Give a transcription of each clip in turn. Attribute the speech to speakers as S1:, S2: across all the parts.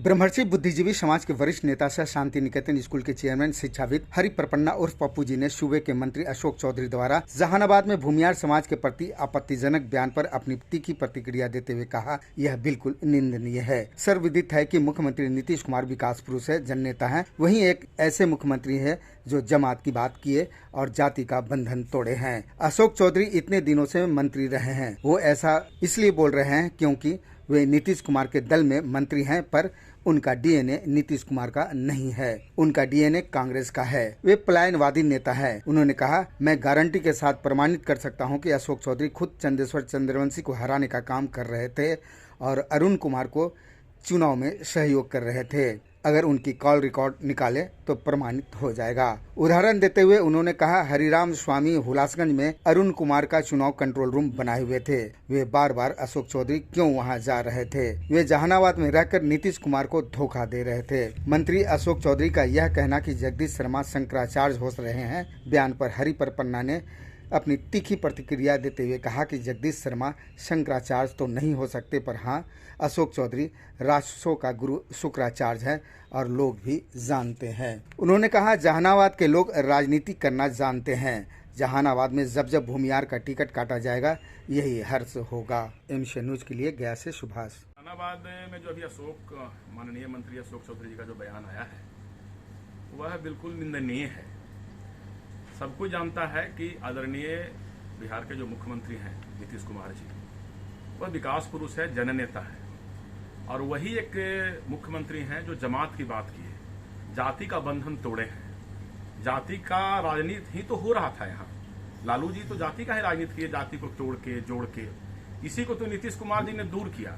S1: ब्रह्मर्षि बुद्धिजीवी समाज के वरिष्ठ नेता सह शांति निकेतन स्कूल के चेयरमैन शिक्षाविद हरि प्रपन्ना उर्फ पप्पू जी ने सूबे के मंत्री अशोक चौधरी द्वारा जहानाबाद में भूमियार समाज के प्रति आपत्तिजनक बयान पर अपनी तीखी प्रतिक्रिया देते हुए कहा, यह बिल्कुल निंदनीय है। सर्वविदित है कि मुख्यमंत्री नीतीश कुमार विकास पुरुष है, जननेता है। वहीं एक ऐसे मुख्यमंत्री है जो जमात की बात किए और जाति का बंधन तोड़े हैं। अशोक चौधरी इतने दिनों से मंत्री रहे हैं। वो ऐसा इसलिए बोल रहे हैं क्योंकि वे नीतीश कुमार के दल में मंत्री हैं, पर उनका डीएनए नीतीश कुमार का नहीं है। उनका डीएनए कांग्रेस का है। वे पलायनवादी नेता है। उन्होंने कहा, मैं गारंटी के साथ प्रमाणित कर सकता हूं कि अशोक चौधरी खुद चंदेश्वर चंद्रवंशी को हराने का काम कर रहे थे और अरुण कुमार को चुनाव में सहयोग कर रहे थे। अगर उनकी कॉल रिकॉर्ड निकाले तो प्रमाणित हो जाएगा। उदाहरण देते हुए उन्होंने कहा, हरिराम स्वामी हुलासगंज में अरुण कुमार का चुनाव कंट्रोल रूम बनाए हुए थे। वे बार बार अशोक चौधरी क्यों वहां जा रहे थे? वे जहानाबाद में रहकर नीतीश कुमार को धोखा दे रहे थे। मंत्री अशोक चौधरी का यह कहना कि जगदीश शर्मा शंकराचार्य हो रहे हैं, बयान पर हरि प्रपन्ना ने अपनी तीखी प्रतिक्रिया देते हुए कहा कि जगदीश शर्मा शंकराचार्य तो नहीं हो सकते, पर हाँ, अशोक चौधरी राजसों का गुरु शुक्राचार्य है और लोग भी जानते हैं। उन्होंने कहा, जहानाबाद के लोग राजनीति करना जानते हैं। जहानाबाद में जब जब भूमियार का टिकट काटा जाएगा, यही हर्ष होगा। एमसी न्यूज के लिए गया से सुभाष।
S2: जहानाबाद में जो अभी माननीय मंत्री अशोक चौधरी जी का जो बयान आया है, वह बिल्कुल निंदनीय है। सबको जानता है कि आदरणीय बिहार के जो मुख्यमंत्री हैं नीतीश कुमार जी, वह विकास पुरुष है, जननेता है, और वही एक मुख्यमंत्री हैं जो जमात की बात की है, जाति का बंधन तोड़े हैं। जाति का राजनीति ही तो हो रहा था यहाँ। लालू जी तो जाति का ही राजनीति किए, जाति को तोड़ के जोड़ के। इसी को तो नीतीश कुमार जी ने दूर किया।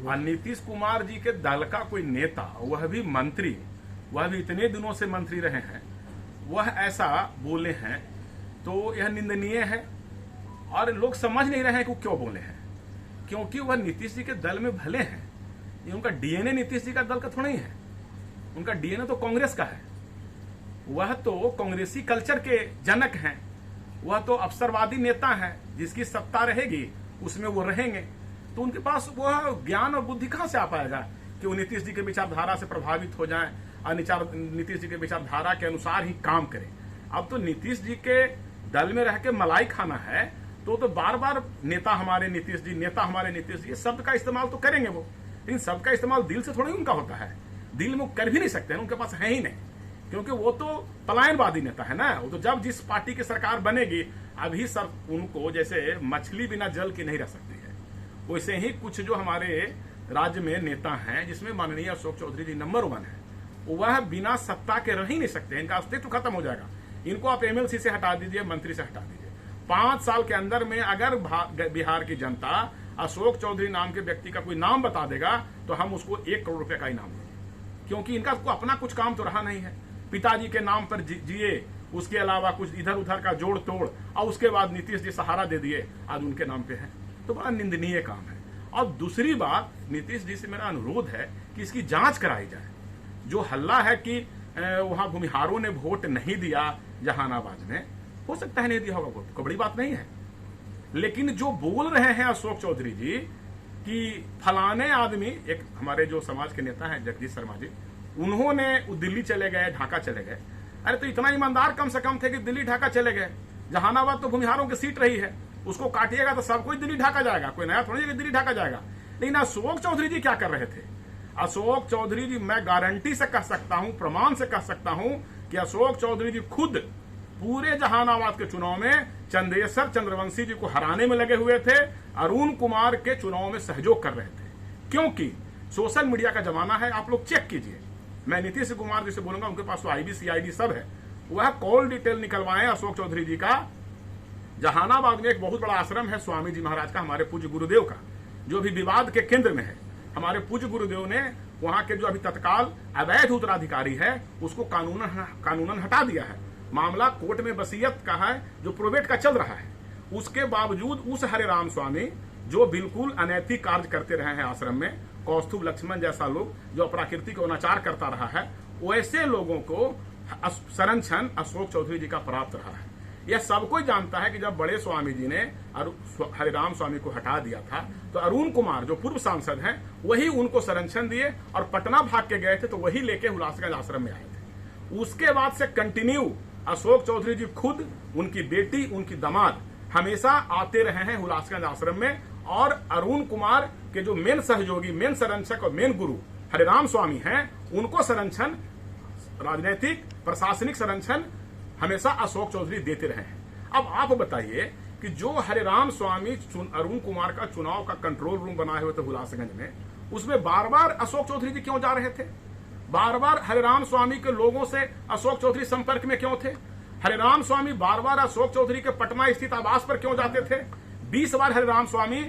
S2: और नीतीश कुमार जी के दल का कोई नेता, वह भी मंत्री, वह भी इतने दिनों से मंत्री रहे हैं, वह ऐसा बोले हैं तो यह निंदनीय है। और लोग समझ नहीं रहे हैं कि वो क्यों बोले हैं, क्योंकि वह नीतीश जी के दल में भले हैं। ये उनका डीएनए नीतीश जी का दल का थोड़ा ही है। उनका डीएनए तो कांग्रेस का है। वह तो कांग्रेसी कल्चर के जनक हैं। वह तो अवसरवादी नेता हैं, जिसकी सत्ता रहेगी उसमें वो रहेंगे। तो उनके पास वह ज्ञान और बुद्धि कहां से आ पाएगा कि वो नीतीश जी के विचारधारा से प्रभावित हो जाएं और नीतीश जी के विचारधारा के अनुसार ही काम करें। अब तो नीतीश जी के दल में रह के मलाई खाना है तो बार बार नेता हमारे नीतीश जी, नेता हमारे नीतीश जी, शब्द का इस्तेमाल तो करेंगे वो, लेकिन शब्द का इस्तेमाल दिल से थोड़ा ही उनका होता है। दिल में वो कर भी नहीं सकते हैं, उनके पास है ही नहीं, क्योंकि वो तो पलायनवादी नेता है ना। वो तो जब जिस पार्टी की सरकार बनेगी, अभी सर उनको जैसे मछली बिना जल की नहीं रह सकती है, वैसे ही कुछ जो हमारे राज्य में नेता हैं, जिसमें माननीय अशोक चौधरी जी नंबर 1 है, वह बिना सत्ता के रह ही नहीं सकते। इनका अस्तित्व खत्म हो जाएगा। इनको आप एमएलसी से हटा दीजिए, मंत्री से हटा दीजिए। 5 साल के अंदर में अगर बिहार की जनता अशोक चौधरी नाम के व्यक्ति का कोई नाम बता देगा तो हम उसको 1 करोड़ रुपए का इनाम देंगे, क्योंकि इनका अपना कुछ काम तो रहा नहीं है। पिताजी के नाम पर जिए, उसके अलावा कुछ इधर उधर का जोड़ तोड़, और उसके बाद नीतीश जी सहारा दे दिए, आज उनके नाम पे है। तो बड़ा निंदनीय काम है। और दूसरी बात, नीतीश जी से मेरा अनुरोध है कि इसकी जांच कराई जाए। जो हल्ला है कि वहां भूमिहारों ने वोट नहीं दिया जहानाबाद में, हो सकता है नहीं दिया होगा वोट, कोई बड़ी बात नहीं है। लेकिन जो बोल रहे हैं अशोक चौधरी जी कि फलाने आदमी, एक हमारे जो समाज के नेता हैं जगदीश शर्मा जी, उन्होंने दिल्ली चले गए, ढाका चले गए। अरे तो इतना ईमानदार कम से कम थे कि दिल्ली ढाका चले गए। जहानाबाद तो भूमिहारों की सीट रही है, उसको काटिएगा तो सब कोई दिल्ली ढाका जाएगा, कोई नया थोड़ी दिल्ली ढाका जाएगा। लेकिन अशोक चौधरी जी क्या कर रहे थे? अशोक चौधरी जी, मैं गारंटी से कह सकता हूं, प्रमाण से कह सकता हूं कि अशोक चौधरी जी खुद पूरे जहानाबाद के चुनाव में चंदेश्वर चंद्रवंशी जी को हराने में लगे हुए थे, अरुण कुमार के चुनाव में सहयोग कर रहे थे। क्योंकि सोशल मीडिया का जमाना है, आप लोग चेक कीजिए। मैं नीतीश कुमार जी से बोलूंगा, उनके पास तो आईबी सीआईडी सब है, वह कॉल डिटेल निकलवाएं अशोक चौधरी जी का। जहानाबाद में एक बहुत बड़ा आश्रम है स्वामी जी महाराज का, हमारे पूज्य गुरुदेव का, जो भी विवाद के केंद्र में है। हमारे पूज्य गुरुदेव ने वहां के जो अभी तत्काल अवैध उत्तराधिकारी है, उसको कानूनन हटा दिया है। मामला कोर्ट में वसीयत का है, जो प्रोबेट का चल रहा है। उसके बावजूद उस हरिराम स्वामी, जो बिल्कुल अनैतिक कार्य करते रहे हैं आश्रम में, कौस्तुभ लक्ष्मण जैसा लोग जो प्राकृतिक अनाचार करता रहा है, वैसे लोगों को संरक्षण अशोक चौधरी जी का प्राप्त रहा है। यह सब कोई जानता है कि जब बड़े स्वामी जी ने हरिराम स्वामी को हटा दिया था, तो अरुण कुमार जो पूर्व सांसद हैं वही उनको संरक्षण दिए और पटना भाग के गए थे, तो वही लेके हुलासगंज आश्रम में आए थे। उसके बाद से कंटिन्यू अशोक चौधरी जी खुद, उनकी बेटी, उनकी दामाद हमेशा आते रहे हैं हुलासगंज आश्रम में। और अरुण कुमार के जो मेन सहयोगी, मेन संरक्षक और मेन गुरु हरिराम स्वामी हैं, उनको संरक्षण, राजनीतिक प्रशासनिक संरक्षण हमेशा अशोक चौधरी देते रहे हैं। अब आप बताइए कि जो हरिराम स्वामी अरुण कुमार का चुनाव का कंट्रोल रूम बनाए हुए थे हुलासगंज में, उसमें बार बार अशोक चौधरी जी क्यों जा रहे थे? बार बार हरिराम स्वामी के लोगों से अशोक चौधरी संपर्क में क्यों थे? हरिराम स्वामी बार बार अशोक चौधरी के पटना स्थित आवास पर क्यों जाते थे? 20 बार हरिराम स्वामी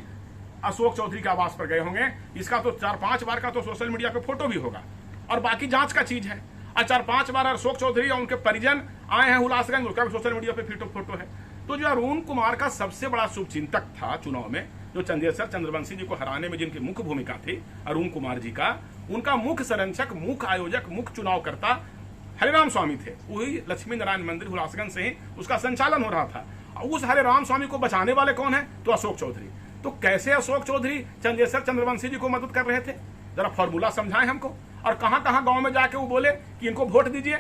S2: अशोक चौधरी के आवास पर गए होंगे। इसका तो 4-5 बार का तो सोशल मीडिया पे फोटो भी होगा और बाकी जांच का चीज है। और 4-5 बार अशोक चौधरी और उनके परिजन आए हैं हुलासगंज, उसका भी सोशल मीडिया पे फोटो है। तो जो अरुण कुमार का सबसे बड़ा शुभचिंतक था चुनाव में, जो चंदेश्वर चंद्रवंशी जी को हराने में जिनकी मुख्य भूमिका थी अरुण कुमार जी का, उनका मुख्य संरक्षक, मुख्य आयोजक, मुख्य चुनावकर्ता हरिराम स्वामी थे। वही लक्ष्मी नारायण मंदिर हुलासगंज से ही उसका संचालन हो रहा था। उस हरिराम स्वामी को बचाने वाले कौन है? तो अशोक चौधरी। तो कैसे अशोक चौधरी चंदेश्वर चंद्रवंशी जी को मदद कर रहे थे? जरा फॉर्मूला समझाएं हमको। और कहां कहां गांव में जाके वो बोले कि इनको वोट दीजिए।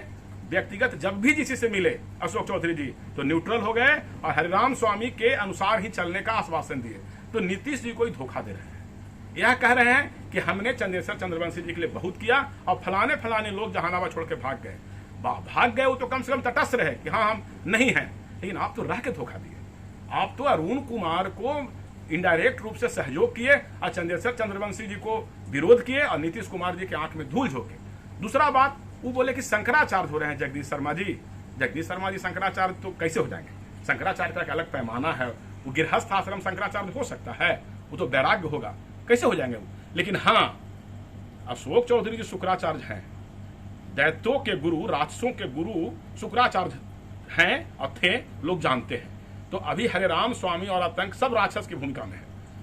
S2: व्यक्तिगत जब भी किसी से मिले अशोक चौधरी जी तो न्यूट्रल हो गए और हरिराम स्वामी के अनुसार ही चलने का आश्वासन दिए। तो नीतीश जी को ही धोखा दे रहे हैं। यह कह रहे हैं कि हमने चंदेश्वर चंद्रवंशी जी के लिए बहुत किया और फलाने फलाने लोग जहानाबाद छोड़ के भाग गए। भाग गए वो तो कम से कम तटस्थ रहे कि हाँ हम नहीं हैं, लेकिन आप तो रह के धोखा दिए। आप तो अरुण कुमार को इनडायरेक्ट रूप से सहयोग किए और चंदेश्वर चंद्रवंशी जी को विरोध किए और नीतीश कुमार जी के आंख में धूल झोंके। दूसरा बात, वो बोले कि शंकराचार्य हो रहे हैं जगदीश शर्मा जी। जगदीश शर्मा जी शंकराचार्य तो कैसे हो जाएंगे? शंकराचार्य का एक अलग पैमाना है। वो गृहस्थ आश्रम शंकराचार्य हो सकता है, वो तो वैराग्य होगा, कैसे हो जाएंगे वो? लेकिन हाँ, अशोक चौधरी जी शुक्राचार्य हैं, दैत्यों के गुरु, राक्षसों के गुरु शुक्राचार्य हैं और थे, लोग जानते हैं। तो अभी हरिराम स्वामी और आतंक सब राक्षस की भूमिका में है।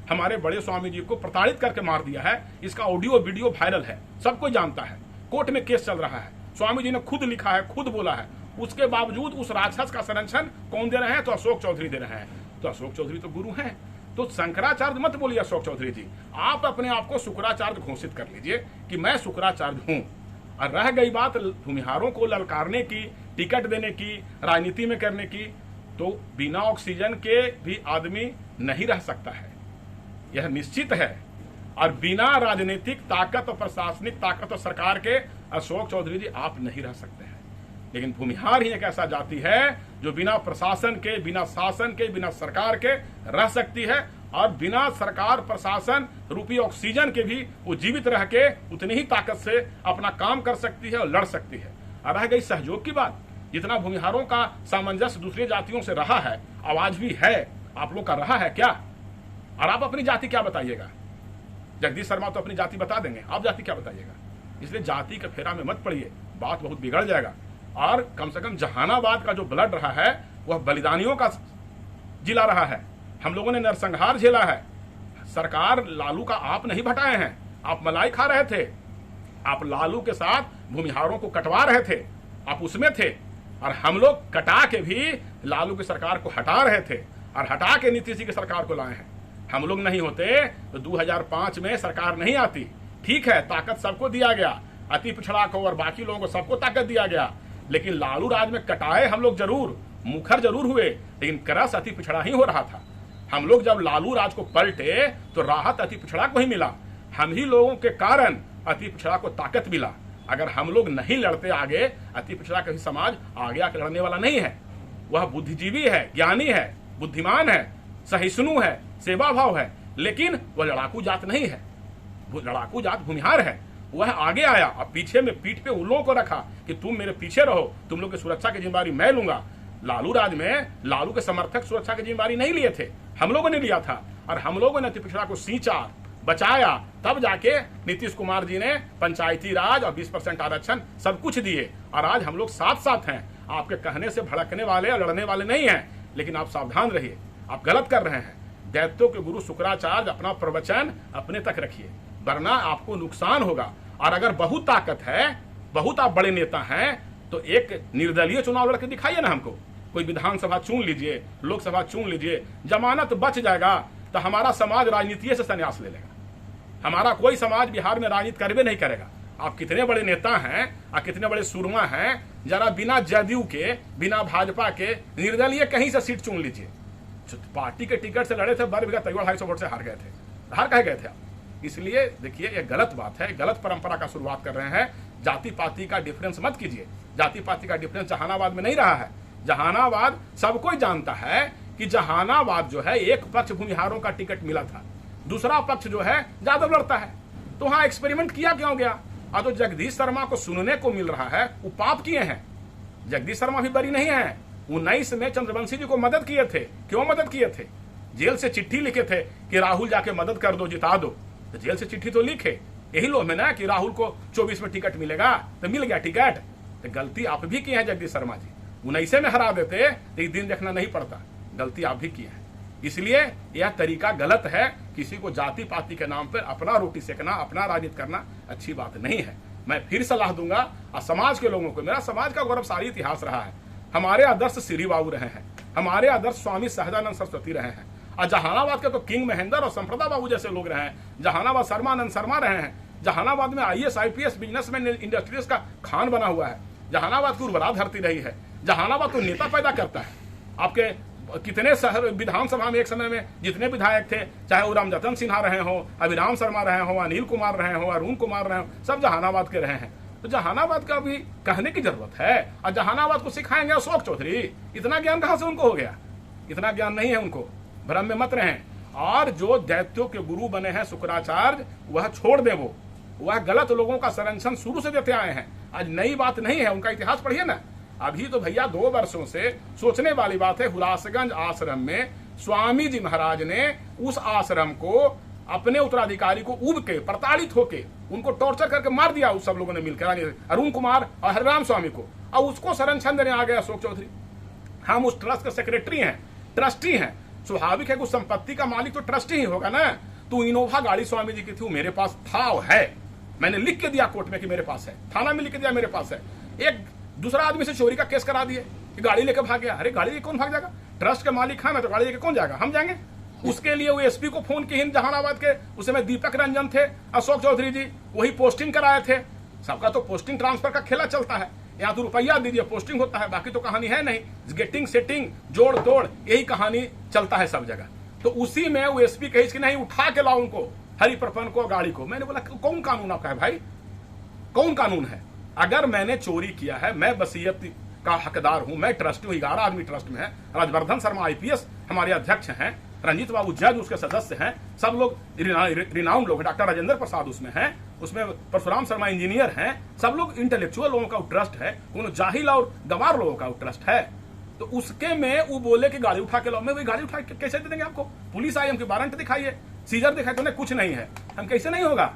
S2: हमारे बड़े स्वामी जी को प्रताड़ित करके मार दिया है, इसका ऑडियो वीडियो वायरल है, सब कोई जानता है। कोर्ट में केस चल रहा है, स्वामी जी ने खुद लिखा है, खुद बोला है। उसके बावजूद उस राक्षस का संरक्षण कौन दे रहे हैं? तो अशोक चौधरी दे रहे हैं। तो अशोक चौधरी तो गुरु हैं। तो शंकराचार्य मत बोलिए अशोक चौधरी जी, आप अपने आप को शुक्राचार्य घोषित कर लीजिए कि मैं शुक्राचार्य हूं। और रह गई बात भूमिहारों को ललकारने की, टिकट देने की, राजनीति में करने की, तो बिना ऑक्सीजन के भी आदमी नहीं रह सकता है, यह निश्चित है। और बिना राजनीतिक ताकत और प्रशासनिक ताकत और सरकार के अशोक चौधरी जी आप नहीं रह सकते हैं। लेकिन भूमिहार ही एक ऐसा जाति है जो बिना प्रशासन के, बिना शासन के, बिना सरकार के रह सकती है और बिना सरकार प्रशासन रूपी ऑक्सीजन के भी वो जीवित रह के उतनी ही ताकत से अपना काम कर सकती है और लड़ सकती है। और रह गई सहयोग की बात, जितना भूमिहारों का सामंजस्य दूसरी जातियों से रहा है, आवाज भी है, आप लोग का रहा है क्या? और आप अपनी जाति क्या बताइएगा? जगदीश शर्मा तो अपनी जाति बता देंगे, आप जाति क्या बताइएगा? इसलिए जाति के फेरा में मत पड़िए, बात बहुत बिगड़ जाएगा। और कम से कम जहानाबाद का जो ब्लड रहा है वह बलिदानियों का जिला रहा है। हम लोगों ने नरसंहार झेला है। सरकार लालू का आप नहीं भटाए हैं, आप मलाई खा रहे थे, आप लालू के साथ भूमिहारों को कटवा रहे थे, आप उसमें थे। और हम लोग कटा के भी लालू की सरकार को हटा रहे थे और हटा के नीतीश जी की सरकार को लाए हैं। हम लोग नहीं होते तो 2005 में सरकार नहीं आती। ठीक है, ताकत सबको दिया गया, अति पिछड़ा को और बाकी लोगों को सबको ताकत दिया गया, लेकिन लालू राज में कटाए हम लोग जरूर, मुखर जरूर हुए, लेकिन क्रस अति पिछड़ा ही हो रहा था। हम लोग जब लालू राज को पलटे तो राहत अति पिछड़ा को ही मिला। हम ही लोगों के कारण अति पिछड़ा को ताकत मिला। अगर हम लोग नहीं लड़ते आगे, अति पिछड़ा कभी समाज आगे आकर लड़ने वाला नहीं है। वह बुद्धिजीवी है, ज्ञानी है, बुद्धिमान है, सहिष्णु है, सेवा भाव है, लेकिन वह लड़ाकू जात नहीं है। वो लड़ाकू जात भूमिहार है। वह आगे आया और पीछे में पीठ पे उन लोगों को रखा कि तुम मेरे पीछे रहो, तुम लोग की सुरक्षा की जिम्मेदारी मैं लूंगा। लालू राज में लालू के समर्थक सुरक्षा की जिम्मेदारी नहीं लिए थे, हम लोगों ने लिया था। और हम लोगों ने अति पिछड़ा को सींचा, बचाया, तब जाके नीतीश कुमार जी ने पंचायती राज और 20% आरक्षण सब कुछ दिए। और आज हम लोग साथ साथ हैं। आपके कहने से भड़कने वाले और लड़ने वाले नहीं हैं, लेकिन आप सावधान रहिए, आप गलत कर रहे हैं। दैत्यों के गुरु शुक्राचार्य अपना प्रवचन अपने तक रखिए, वरना आपको नुकसान होगा। और अगर बहुत ताकत है, बहुत आप बड़े नेता हैं, तो एक निर्दलीय चुनाव लड़के दिखाइए ना हमको। कोई विधानसभा चुन लीजिए, लोकसभा चुन लीजिए, जमानत बच जाएगा तो हमारा समाज राजनीति से संन्यास ले लेगा। हमारा कोई समाज बिहार में राजनीति करबे नहीं करेगा। आप कितने बड़े नेता हैं और कितने बड़े सुरमा हैं, जरा बिना जदयू के, बिना भाजपा के, निर्दलीय कहीं से सीट चुन लीजिए। पार्टी के टिकट से लड़े थे, बरबीघा 250 वोट से हार गए थे। हार कह गए थे आप। इसलिए देखिए, ये गलत बात है, गलत परंपरा का शुरुआत कर रहे हैं। जाति पाति का डिफरेंस मत कीजिए। जाति पाति का डिफरेंस जहानाबाद में नहीं रहा है। जहानाबाद सब कोई जानता है कि जहानाबाद जो है, एक पक्ष भूमिहारों का टिकट मिला था, दूसरा पक्ष जो है यादव लड़ता है। तो वहां एक्सपेरिमेंट किया क्यों गया? और जो जगदीश शर्मा को सुनने को मिल रहा है वो पाप किए हैं। जगदीश शर्मा भी बरी नहीं है। 19 में चंद्रवंशी जी को मदद किए थे। क्यों मदद किए थे? जेल से चिट्ठी लिखे थे कि राहुल जाके मदद कर दो, जिता दो। तो जेल से चिट्ठी तो लिखे यही लोग में ना कि राहुल को 24 में टिकट मिलेगा, तो मिल गया टिकट। तो गलती आप भी की है जगदीश शर्मा जी। 19 में हरा देते तो एक दिन देखना नहीं पड़ता। गलती आप भी की है। इसलिए यह तरीका गलत है। किसी को जाति पाति के नाम पर अपना रोटी सेकना, अपना राजनीति करना अच्छी बात नहीं है। मैं फिर सलाह दूंगा और समाज के लोगों को, मेरा समाज का गौरवशाली इतिहास रहा है। हमारे आदर्श श्री बाबू रहे हैं, हमारे आदर्श स्वामी सहजानंद सरस्वती रहे हैं, और जहानाबाद के तो किंग महेंद्र और संप्रदा बाबू जैसे लोग रहे हैं। जहानाबाद शर्मानंद शर्मा रहे हैं। जहानाबाद में IAS IPS बिजनेसमैन इंडस्ट्रीज का खान बना हुआ है। जहानाबाद की उर्वरा धरती रही है। जहानाबाद तो नेता पैदा करता है। आपके कितने शहर विधानसभा में एक समय में जितने विधायक थे, चाहे वो रामजतन सिन्हा रहे हो, अभिराम शर्मा रहे हो, अनिल कुमार रहे हो, अरुण कुमार रहे हो, सब जहानाबाद के रहे हैं। तो जहानाबाद का भी कहने की जरूरत है। और जहानाबाद को सिखाएंगे अशोक चौधरी। इतना ज्ञान कहां से उनको हो गया? इतना ज्ञान नहीं है उनको। भ्रम में मत रहें। और जो दैत्यों के गुरु बने हैं शुक्राचार्य, वह छोड़ दे। वह गलत लोगों का संरक्षण शुरू से देते आए हैं। आज नई बात नहीं है। उनका इतिहास पढ़िए ना। अभी तो भैया 2 वर्षों से सोचने वाली बात है। हुलासगंज आश्रम में स्वामी जी महाराज ने उस आश्रम को अपने उत्तराधिकारी को उब के, प्रताड़ित होके, उनको टॉर्चर करके मार दिया। उस सब लोगों ने मिलकर, अरुण कुमार और हरिराम स्वामी को। और उसको संरक्षण देने आ गया अशोक चौधरी। हम उस ट्रस्ट के सेक्रेटरी हैं, ट्रस्टी हैं। स्वाभाविक है कि उस संपत्ति का मालिक तो ट्रस्टी ही होगा ना। तो इनोवा गाड़ी स्वामी जी की थी, मेरे पास था, है। मैंने लिख के दिया कोर्ट में कि मेरे पास है, थाना में लिख के दिया मेरे पास है। एक दूसरा आदमी से चोरी का केस करा दिए कि गाड़ी लेकर भाग गया। अरे गाड़ी लेकर कौन भाग जाएगा? ट्रस्ट के मालिक है, मैं तो गाड़ी लेकर कौन जाएगा? हम जाएंगे। उसके लिए वो SP को फोन किए जहानाबाद के, उस समय दीपक रंजन थे, अशोक चौधरी जी, वही पोस्टिंग कराए थे। सबका तो पोस्टिंग ट्रांसफर का खेला चलता है। यहाँ तो रुपया दीजिए पोस्टिंग होता है, बाकी तो कहानी है नहीं। गेटिंग सेटिंग, जोड़ तोड़, यही कहानी चलता है सब जगह। तो उसी में वो SP कही कि नहीं, उठा के लाओ उनको, हरिप्रपन को, गाड़ी को। मैंने बोला कौन कानून आपका है भाई? कौन कानून है? अगर मैंने चोरी किया है, मैं वसीयत का हकदार हूं, मैं ट्रस्टी हूं, 11 आदमी ट्रस्ट में है। राजवर्धन शर्मा IPS हमारे अध्यक्ष हैं, रंजीत बाबू जज उसके सदस्य हैं, सब लोग रिनाउंड लोग, डॉक्टर राजेंद्र प्रसाद उसमें हैं, उसमें परशुराम शर्मा इंजीनियर हैं। सब लोग इंटेलेक्चुअल लोगों का ट्रस्ट है, कोनो जाहिल और गंवार लोगों का ट्रस्ट है। तो उसके में वो बोले कि गाड़ी उठा के लाओ। मैं वही गाड़ी उठा के कैसे दे देंगे आपको? पुलिस आई, हमकी वारंट दिखाइए, सीजर दिखाई, तो कुछ नहीं है। हम कैसे नहीं होगा?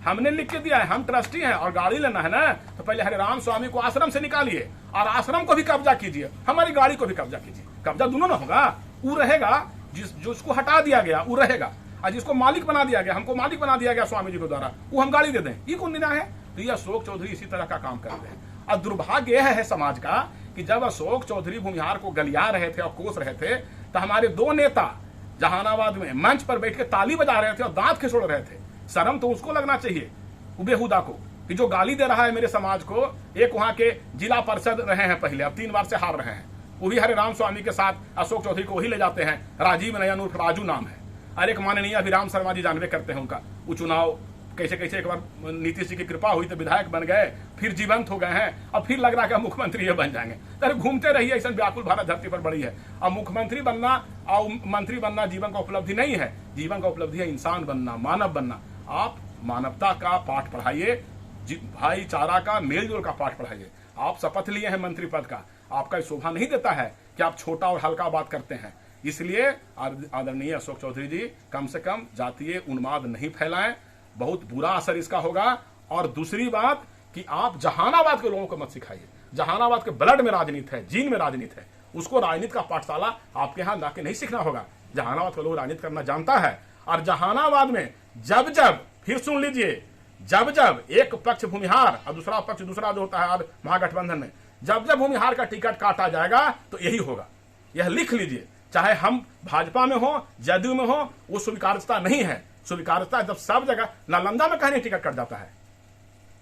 S2: हमने लिख के दिया है, हम ट्रस्टी हैं। और गाड़ी लेना है ना, तो पहले हरिराम स्वामी को आश्रम से निकालिए और आश्रम को भी कब्जा कीजिए, हमारी गाड़ी को भी कब्जा कीजिए। कब्जा दोनों ना होगा। वो रहेगा जिसको हटा दिया गया, वो रहेगा। और जिसको मालिक बना दिया गया, हमको मालिक बना दिया गया स्वामी जी के द्वारा, वो हम गाड़ी दे दें। ये कौन निर्णय है? तो ये अशोक चौधरी इसी तरह का काम करते हैं। और दुर्भाग्य यह है समाज का कि जब अशोक चौधरी भूमिहार को गलिया रहे थे और कोस रहे थे, तो हमारे 2 नेता जहानाबाद में मंच पर बैठ के ताली बजा रहे थे और दांत खिसोड़ रहे थे। शर्म तो उसको लगना चाहिए, बेहुदा को, कि जो गाली दे रहा है मेरे समाज को। एक वहां के जिला परिषद रहे हैं पहले, अब 3 बार से हार रहे हैं। वो भी हरिराम स्वामी के साथ अशोक चौधरी को वही ले जाते हैं। राजीव नयन उर्फ राजू नाम है। और एक माननीय अभिराम शर्मा जी जानवे करते हैं उनका। वो चुनाव कैसे कैसे एक बार नीतीश जी की कृपा हुई तो विधायक बन गए, फिर जीवंत हो गए हैं, और फिर लग रहा है कि मुख्यमंत्री ये बन जाएंगे। अरे घूमते रहिए, ऐसा व्याकुल भारत धरती पर बड़ी है। अब मुख्यमंत्री बनना और मंत्री बनना जीवन का उपलब्धि नहीं है। जीवन का उपलब्धि है इंसान बनना, मानव बनना। आप मानवता का पाठ पढ़ाइए, भाईचारा का, मेलजोल का पाठ पढ़ाइए। आप शपथ लिए हैं मंत्री पद का, आपका शोभा नहीं देता है कि आप छोटा और हल्का बात करते हैं। इसलिए आदरणीय अशोक चौधरी जी, कम से कम जातीय उन्माद नहीं फैलाएं, बहुत बुरा असर इसका होगा। और दूसरी बात कि आप जहानाबाद के लोगों को मत सिखाइए। जहानाबाद के ब्लड में राजनीति है, जीन में राजनीति है। उसको राजनीति का पाठशाला आपके यहाँ जाके नहीं सीखना होगा। जहानाबाद के लोग राजनीति करना जानता है। और जहानाबाद में जब फिर सुन लीजिए, जब जब एक पक्ष भूमिहार और दूसरा पक्ष दूसरा जो होता है महागठबंधन में, जब जब भूमिहार का टिकट काटा जाएगा तो यही होगा। यह लिख लीजिए, चाहे हम भाजपा में हो, जदयू में हो, वो स्वीकार्यता नहीं है। स्वीकार्यता जब सब जगह, नालंदा में कहीं टिकट कट जाता है,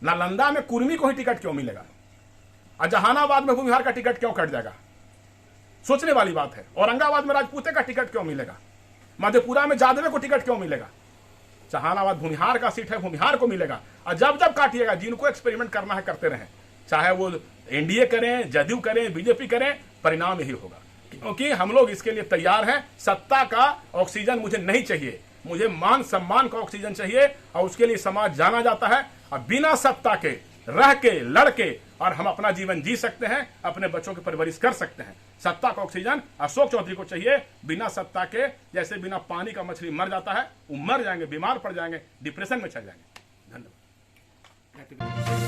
S2: नालंदा में कुर्मी को ही टिकट क्यों मिलेगा, और जहानाबाद में भूमिहार का टिकट क्यों कट जाएगा? सोचने वाली बात है। औरंगाबाद में राजपूते का टिकट क्यों मिलेगा? मधेपुरा में जादवे को टिकट क्यों मिलेगा? जहानाबाद भूमिहार का सीट है, भूमिहार को मिलेगा। और जब जब काटिएगा, जिनको एक्सपेरिमेंट करना है करते रहें, चाहे वो एनडीए करें, जदयू करें, बीजेपी करें, परिणाम यही होगा। क्योंकि हम लोग इसके लिए तैयार हैं। सत्ता का ऑक्सीजन मुझे नहीं चाहिए, मुझे मान सम्मान का ऑक्सीजन चाहिए, और उसके लिए समाज जाना जाता है। और बिना सत्ता के रह के, लड़ के, और हम अपना जीवन जी सकते हैं, अपने बच्चों की परवरिश कर सकते हैं। सत्ता का ऑक्सीजन अशोक चौधरी को चाहिए। बिना सत्ता के, जैसे बिना पानी का मछली मर जाता है, वो मर जाएंगे, बीमार पड़ जाएंगे, डिप्रेशन में चल जाएंगे। धन्यवाद।